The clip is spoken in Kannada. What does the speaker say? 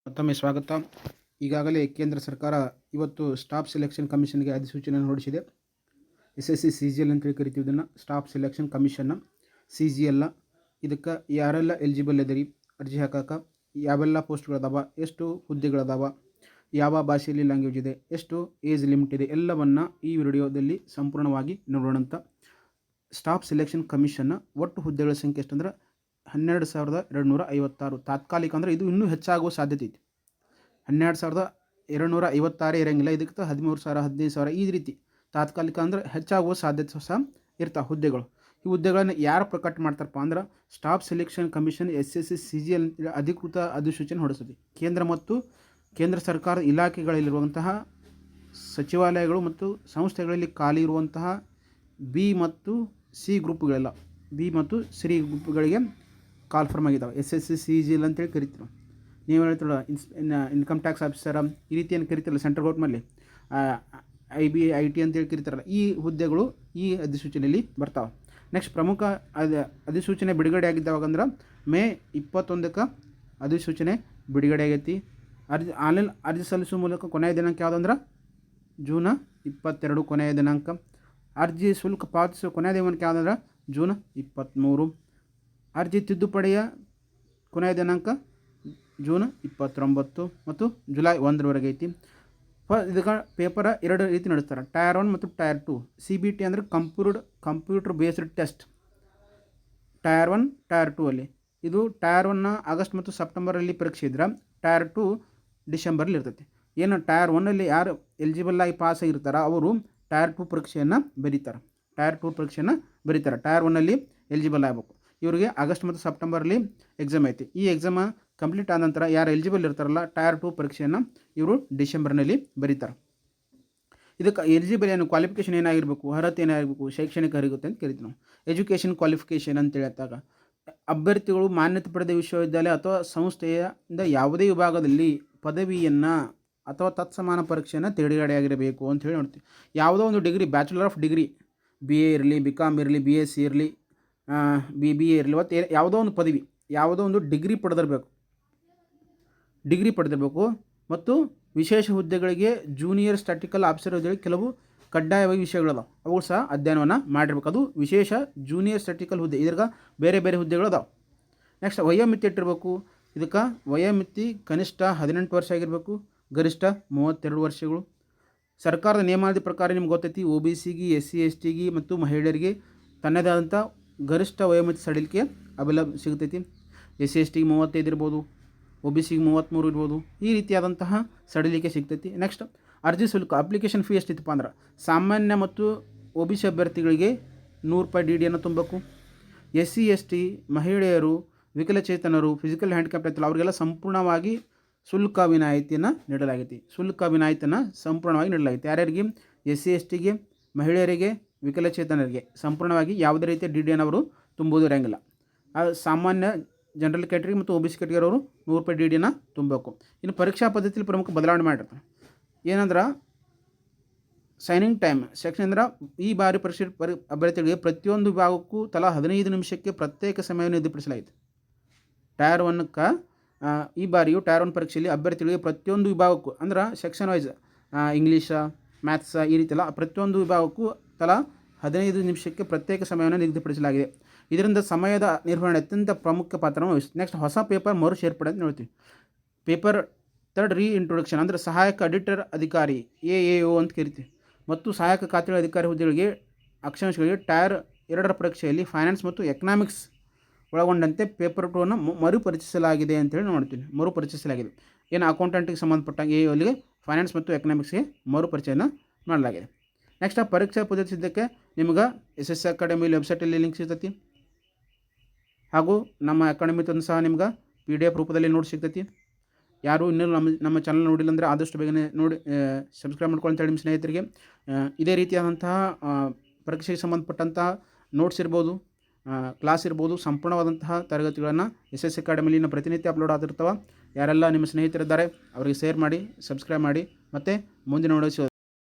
ಮತ್ತೊಮ್ಮೆ ಸ್ವಾಗತ. ಈಗಾಗಲೇ ಕೇಂದ್ರ ಸರ್ಕಾರ ಇವತ್ತು ಸ್ಟಾಫ್ ಸೆಲೆಕ್ಷನ್ ಕಮಿಷನ್ಗೆ ಅಧಿಸೂಚನೆಯನ್ನು ಹೊರಡಿಸಿದೆ. SSC CGL ಅಂತೇಳಿ ಕರಿತೀವಿ ಇದನ್ನು. ಸ್ಟಾಫ್ ಸೆಲೆಕ್ಷನ್ ಕಮಿಷನ್ನ CGL. ಇದಕ್ಕೆ ಯಾರೆಲ್ಲ ಎಲಿಜಿಬಲ್ ಇದೀರಿ ಅರ್ಜಿ ಹಾಕಕ್ಕೆ, ಯಾವೆಲ್ಲ ಪೋಸ್ಟ್ಗಳದಾವ, ಎಷ್ಟು ಹುದ್ದೆಗಳದಾವ, ಯಾವ ಭಾಷೆಯಲ್ಲಿ ಲ್ಯಾಂಗ್ವೇಜ್ ಇದೆ, ಎಷ್ಟು ಏಜ್ ಲಿಮಿಟ್ ಇದೆ, ಎಲ್ಲವನ್ನು ಈ ವಿಡಿಯೋದಲ್ಲಿ ಸಂಪೂರ್ಣವಾಗಿ ನೋಡೋಣಂತ. ಸ್ಟಾಫ್ ಸೆಲೆಕ್ಷನ್ ಕಮಿಷನ್ನ ಒಟ್ಟು ಹುದ್ದೆಗಳ ಸಂಖ್ಯೆ ಎಷ್ಟಂದ್ರೆ 12,256. ತಾತ್ಕಾಲಿಕ ಅಂದರೆ ಇದು ಇನ್ನೂ ಹೆಚ್ಚಾಗುವ ಸಾಧ್ಯತೆ ಐತಿ. 12,256 ಇರೋಂಗಿಲ್ಲ, ಇದಕ್ಕೆ 13,000 15,000 ಈ ರೀತಿ ತಾತ್ಕಾಲಿಕ ಅಂದರೆ ಹೆಚ್ಚಾಗುವ ಸಾಧ್ಯತೆ ಸಹ ಇರ್ತಾವೆ ಹುದ್ದೆಗಳು. ಈ ಹುದ್ದೆಗಳನ್ನು ಯಾರು ಪ್ರಕಟ ಮಾಡ್ತಾರಪ್ಪ ಅಂದ್ರೆ staff selection commission SSC CGL ಅಧಿಕೃತ ಅಧಿಸೂಚನೆ ಹೊರಡಿಸ್ತದೆ. ಕೇಂದ್ರ ಮತ್ತು ಕೇಂದ್ರ ಸರ್ಕಾರ ಇಲಾಖೆಗಳಲ್ಲಿರುವಂತಹ ಸಚಿವಾಲಯಗಳು ಮತ್ತು ಸಂಸ್ಥೆಗಳಲ್ಲಿ ಖಾಲಿ ಇರುವಂತಹ B ಮತ್ತು C ಗ್ರೂಪ್ಗಳೆಲ್ಲ, B ಮತ್ತು C ಗ್ರೂಪ್ಗಳಿಗೆ ಕಾಲ್ಫರ್ಮ್ ಆಗಿದ್ದಾವೆ. SSC CGL ಅಂತೇಳಿ ಕರಿತೀವಿ. ನೀವು ಹೇಳ್ತೀರ ಇನ್ಕಮ್ ಟ್ಯಾಕ್ಸ್ ಆಫೀಸರ್ ಈ ರೀತಿ ಏನು ಕರಿತಿರಲ್ಲ ಸೆಂಟ್ರಲ್ ಗೌರ್ಮೆಂಟ್ನಲ್ಲಿ, IB IT ಅಂತೇಳಿ ಕರಿತಾರಲ್ಲ, ಈ ಹುದ್ದೆಗಳು ಈ ಅಧಿಸೂಚನೆಯಲ್ಲಿ ಬರ್ತಾವೆ. ನೆಕ್ಸ್ಟ್ ಪ್ರಮುಖ ಅಧಿಸೂಚನೆ ಬಿಡುಗಡೆ ಆಗಿದ್ದಾವಾಗಂದ್ರೆ May 21ಕ್ಕೆ ಅಧಿಸೂಚನೆ ಬಿಡುಗಡೆ ಆಗೈತಿ. ಆನ್ಲೈನ್ ಅರ್ಜಿ ಸಲ್ಲಿಸುವ ಮೂಲಕ ಕೊನೆಯ ದಿನಾಂಕ ಯಾವುದಂದ್ರೆ June 22 ಕೊನೆಯ ದಿನಾಂಕ. ಅರ್ಜಿ ಶುಲ್ಕ ಪಾವತಿಸುವ ಕೊನೆಯ ದಿನಾಂಕ ಯಾವುದಂದ್ರೆ June 23. ಅರ್ಜಿ ತಿದ್ದುಪಡಿಯ ಕೊನೆಯ ದಿನಾಂಕ June 29 ಮತ್ತು July 1ರವರೆಗೆ ಐತಿ. ಇದಕ್ಕೆ ಪೇಪರ್ ಎರಡು ರೀತಿ ನಡೆಸ್ತಾರೆ, Tier 1 ಮತ್ತು Tier 2. CBT ಅಂದರೆ computer based test Tier 1 Tier 2 ಅಲ್ಲಿ. ಇದು Tier 1 ಆಗಸ್ಟ್ ಮತ್ತು ಸೆಪ್ಟೆಂಬರಲ್ಲಿ ಪರೀಕ್ಷೆ ಇದ್ರೆ Tier 2 ಡಿಸೆಂಬರ್ಲಿ ಇರ್ತೈತಿ. ಏನು Tier 1 ಯಾರು ಎಲಿಜಿಬಲ್ ಆಗಿ ಪಾಸ್ ಆಗಿರ್ತಾರ ಅವರು Tier 2 ಪರೀಕ್ಷೆಯನ್ನು ಬರೀತಾರೆ. Tier 2 ಪರೀಕ್ಷೆಯನ್ನು ಬರೀತಾರೆ. Tier 1 ಎಲಿಜಿಬಲ್ ಆಗಬೇಕು. ಇವರಿಗೆ ಆಗಸ್ಟ್ ಮತ್ತು ಸೆಪ್ಟೆಂಬರಲ್ಲಿ ಎಕ್ಸಾಮ್ ಐತಿ. ಈ ಎಕ್ಸಾಮ್ ಕಂಪ್ಲೀಟ್ ಆದ ನಂತರ ಯಾರು ಎಲಿಜಿಬಲ್ ಇರ್ತಾರಲ್ಲ Tier 2 ಪರೀಕ್ಷೆಯನ್ನು ಇವರು ಡಿಸೆಂಬರ್ನಲ್ಲಿ ಬರೀತಾರೆ. ಇದಕ್ಕೆ ಎಲಿಜಿಬಲ್ ಏನು ಕ್ವಾಲಿಫಿಕೇಷನ್ ಏನಾಗಿರಬೇಕು, ಅರ್ಹತೆ ಏನಾಗಿರಬೇಕು, ಶೈಕ್ಷಣಿಕ ಅರ್ಹತೆ ಅಂತ ಕರಿತೀವಿ ನಾವು. ಎಜುಕೇಷನ್ ಕ್ವಾಲಿಫಿಕೇಷನ್ ಅಂತ ಹೇಳ್ತಾಗ ಅಭ್ಯರ್ಥಿಗಳು ಮಾನ್ಯತೆ ಪಡೆದ ವಿಶ್ವವಿದ್ಯಾಲಯ ಅಥವಾ ಸಂಸ್ಥೆಯಿಂದ ಯಾವುದೇ ವಿಭಾಗದಲ್ಲಿ ಪದವಿಯನ್ನು ಅಥವಾ ತತ್ಸಮಾನ ಪರೀಕ್ಷೆಯನ್ನು ತೇರ್ಗಡೆಯಾಗಿರಬೇಕು ಅಂತ ಹೇಳಿ ನೋಡ್ತೀವಿ. ಯಾವುದೋ ಒಂದು degree, bachelor of degree, BA ಇರಲಿ, BCom ಇರಲಿ, BSc ಇರಲಿ, BBA ಇರಲಿ, ಮತ್ತು ಯಾವುದೋ ಒಂದು ಪದವಿ, ಯಾವುದೋ ಒಂದು ಡಿಗ್ರಿ ಪಡೆದಿರಬೇಕು. ಮತ್ತು ವಿಶೇಷ ಹುದ್ದೆಗಳಿಗೆ ಜೂನಿಯರ್ ಸ್ಟ್ಯಾಟಿಕಲ್ ಆಫೀಸರ್ ಹುದ್ದೆಗಳಿಗೆ ಕೆಲವು ಕಡ್ಡಾಯವಾಗಿ ವಿಷಯಗಳದಾವೆ, ಅವು ಸಹ ಅಧ್ಯಯನವನ್ನು ಮಾಡಿರ್ಬೇಕು. ಅದು ವಿಶೇಷ ಜೂನಿಯರ್ ಸ್ಟ್ಯಾಟಿಕಲ್ ಹುದ್ದೆ, ಇದ್ರಾಗ ಬೇರೆ ಬೇರೆ ಹುದ್ದೆಗಳದಾವೆ. ನೆಕ್ಸ್ಟ್ ವಯೋಮಿತಿ ಇಟ್ಟಿರಬೇಕು. ಇದಕ್ಕೆ ವಯೋಮಿತಿ ಕನಿಷ್ಠ 18 ವರ್ಷ ಆಗಿರಬೇಕು, ಗರಿಷ್ಠ 32 ವರ್ಷಗಳು. ಸರ್ಕಾರದ ನಿಯಮಾವಳಿ ಪ್ರಕಾರ ನಿಮ್ಗೆ ಗೊತ್ತೈತಿ, OBCಗೆ, SC STಗೆ ಮತ್ತು ಮಹಿಳೆಯರಿಗೆ ತನ್ನದೇ ಆದಂಥ ಗರಿಷ್ಠ ವಯೋಮಿತಿ ಸಡಿಲಿಕೆ ಸಿಗ್ತೈತಿ. SC STಗೆ 35 ಇರ್ಬೋದು, OBCಗೆ 33 ಇರ್ಬೋದು. ಈ ರೀತಿಯಾದಂತಹ ಸಡಿಲಿಕೆ ಸಿಗ್ತೈತಿ. ನೆಕ್ಸ್ಟ್ ಅರ್ಜಿ ಶುಲ್ಕ, ಅಪ್ಲಿಕೇಶನ್ ಫೀ ಎಷ್ಟಿತ್ತಪ್ಪ ಅಂದ್ರೆ ಸಾಮಾನ್ಯ ಮತ್ತು OBC ಅಭ್ಯರ್ಥಿಗಳಿಗೆ ₹100 DDಯನ್ನು ತುಂಬಬೇಕು. SC ST, ಮಹಿಳೆಯರು, ವಿಕಲಚೇತನರು, ಫಿಸಿಕಲ್ ಹ್ಯಾಂಡಿಕ್ಯಾಪ್ ಇರ್ತಲ್ಲ ಅವರಿಗೆಲ್ಲ ಸಂಪೂರ್ಣವಾಗಿ ಶುಲ್ಕ ವಿನಾಯಿತಿಯನ್ನು ನೀಡಲಾಗಿದೆ. ಸಂಪೂರ್ಣವಾಗಿ ನೀಡಲಾಗಿದೆ. ಯಾರ್ಯಾರಿಗೆ? SC STಗೆ, ಮಹಿಳೆಯರಿಗೆ, ವಿಕಲಚೇತನರಿಗೆ ಸಂಪೂರ್ಣವಾಗಿ ಯಾವುದೇ ರೀತಿಯ DDಯನ್ನು ಅವರು ತುಂಬುವುದು ಇರೋಂಗಿಲ್ಲ. ಸಾಮಾನ್ಯ ಜನರಲ್ ಕ್ಯಾಟಗರಿ ಮತ್ತು OBC ಕ್ಯಾಟಗರಿ ಅವರು ₹100 DDಯನ್ನು ತುಂಬಬೇಕು. ಇನ್ನು ಪರೀಕ್ಷಾ ಪದ್ಧತಿಯಲ್ಲಿ ಪ್ರಮುಖ ಬದಲಾವಣೆ ಮಾಡಿರ್ತಾರೆ. ಏನಂದ್ರೆ ಸೈನಿಂಗ್ ಟೈಮ್ ಸೆಕ್ಷನ್ ಅಂದ್ರೆ ಈ ಬಾರಿ ಪರೀಕ್ಷೆ ಅಭ್ಯರ್ಥಿಗಳಿಗೆ ಪ್ರತಿಯೊಂದು ವಿಭಾಗಕ್ಕೂ ತಲಾ 15 ನಿಮಿಷಕ್ಕೆ ಪ್ರತ್ಯೇಕ ಸಮಯವನ್ನು ನಿಗದಿಪಡಿಸಲಾಯಿತು. Tier 1ಕ್ಕೆ ಈ ಬಾರಿಯು Tier 1 ಪರೀಕ್ಷೆಯಲ್ಲಿ ಅಭ್ಯರ್ಥಿಗಳಿಗೆ ಪ್ರತಿಯೊಂದು ವಿಭಾಗಕ್ಕೂ ಅಂದ್ರೆ ಸೆಕ್ಷನ್ ವೈಸ್ ಇಂಗ್ಲೀಷ, ಮ್ಯಾಥ್ಸ್ ಈ ರೀತಿ ಎಲ್ಲ ಪ್ರತಿಯೊಂದು ವಿಭಾಗಕ್ಕೂ ತಲಾ 15 ನಿಮಿಷಕ್ಕೆ ಪ್ರತ್ಯೇಕ ಸಮಯವನ್ನು ನಿಗದಿಪಡಿಸಲಾಗಿದೆ. ಇದರಿಂದ ಸಮಯದ ನಿರ್ವಹಣೆ ಅತ್ಯಂತ ಪ್ರಮುಖ ಪಾತ್ರವನ್ನು ವಹಿಸುತ್ತೆ. ನೆಕ್ಸ್ಟ್ ಹೊಸ ಪೇಪರ್ ಮರು ಸೇರ್ಪಡೆ ಅಂತ ನೋಡ್ತೀವಿ. ಪೇಪರ್ 3 ರೀಇಂಟ್ರೊಡಕ್ಷನ್ ಅಂದರೆ ಸಹಾಯಕ ಎಡಿಟರ್ ಅಧಿಕಾರಿ AAO ಅಂತ ಕರಿತೀವಿ ಮತ್ತು ಸಹಾಯಕ ಖಾತೆಗಳ ಅಧಿಕಾರಿ ಹುದ್ದೆಗಳಿಗೆ ಅಕ್ಷಾಂಶಗಳಿಗೆ Tier 2 ಪರೀಕ್ಷೆಯಲ್ಲಿ ಫೈನಾನ್ಸ್ ಮತ್ತು ಎಕನಾಮಿಕ್ಸ್ ಒಳಗೊಂಡಂತೆ ಪೇಪರ್ 2ಅನ್ನು ಮರುಪರಿಚಯಿಸಲಾಗಿದೆ ಅಂತೇಳಿ ನೋಡ್ತೀವಿ. ಮರುಪರಿಚಯಿಸಲಾಗಿದೆ. ಏನು ಅಕೌಂಟೆಂಟಿಗೆ ಸಂಬಂಧಪಟ್ಟಂಗೆ AAOಗೆ ಫೈನಾನ್ಸ್ ಮತ್ತು ಎಕನಾಮಿಕ್ಸ್ಗೆ ಮರುಪರಿಚಯನ ಮಾಡಲಾಗಿದೆ. ನೆಕ್ಸ್ಟ್ ಪರೀಕ್ಷಾ ಪದ್ಧತಿ ಸಿದ್ಧಕ್ಕೆ ನಿಮ್ಗೆ SSC ಅಕಾಡೆಮಿಲಿ ವೆಬ್ಸೈಟಲ್ಲಿ ಲಿಂಕ್ ಸಿಗ್ತೈತಿ. ಹಾಗೂ ನಮ್ಮ ಅಕಾಡೆಮಿ ತಂದು ಸಹ ನಿಮ್ಗೆ PDF ರೂಪದಲ್ಲಿ ನೋಡಿ ಸಿಗ್ತೈತಿ. ಯಾರು ಇನ್ನೂ ನಮ್ಮ ಚಾನಲ್ ನೋಡಿಲ್ಲ ಅಂದರೆ ಆದಷ್ಟು ಬೇಗನೆ ನೋಡಿ ಸಬ್ಸ್ಕ್ರೈಬ್ ಮಾಡ್ಕೊಳ್ಳಿ ಅಂತೇಳಿ ನಿಮ್ಮ ಸ್ನೇಹಿತರಿಗೆ. ಇದೇ ರೀತಿಯಾದಂತಹ ಪರೀಕ್ಷೆಗೆ ಸಂಬಂಧಪಟ್ಟಂತಹ ನೋಟ್ಸ್ ಇರ್ಬೋದು, ಕ್ಲಾಸ್ ಇರ್ಬೋದು, ಸಂಪೂರ್ಣವಾದಂತಹ ತರಗತಿಗಳನ್ನು SSC ಅಕಾಡೆಮಿಲಿನ ಪ್ರತಿನಿತ್ಯ ಅಪ್ಲೋಡ್ ಆಗಿರ್ತವೆ. ಯಾರೆಲ್ಲ ನಿಮ್ಮ ಸ್ನೇಹಿತರಿದ್ದಾರೆ ಅವರಿಗೆ ಶೇರ್ ಮಾಡಿ, ಸಬ್ಸ್ಕ್ರೈಬ್ ಮಾಡಿ, ಮತ್ತು ಮುಂದಿನ ನೋಡೋ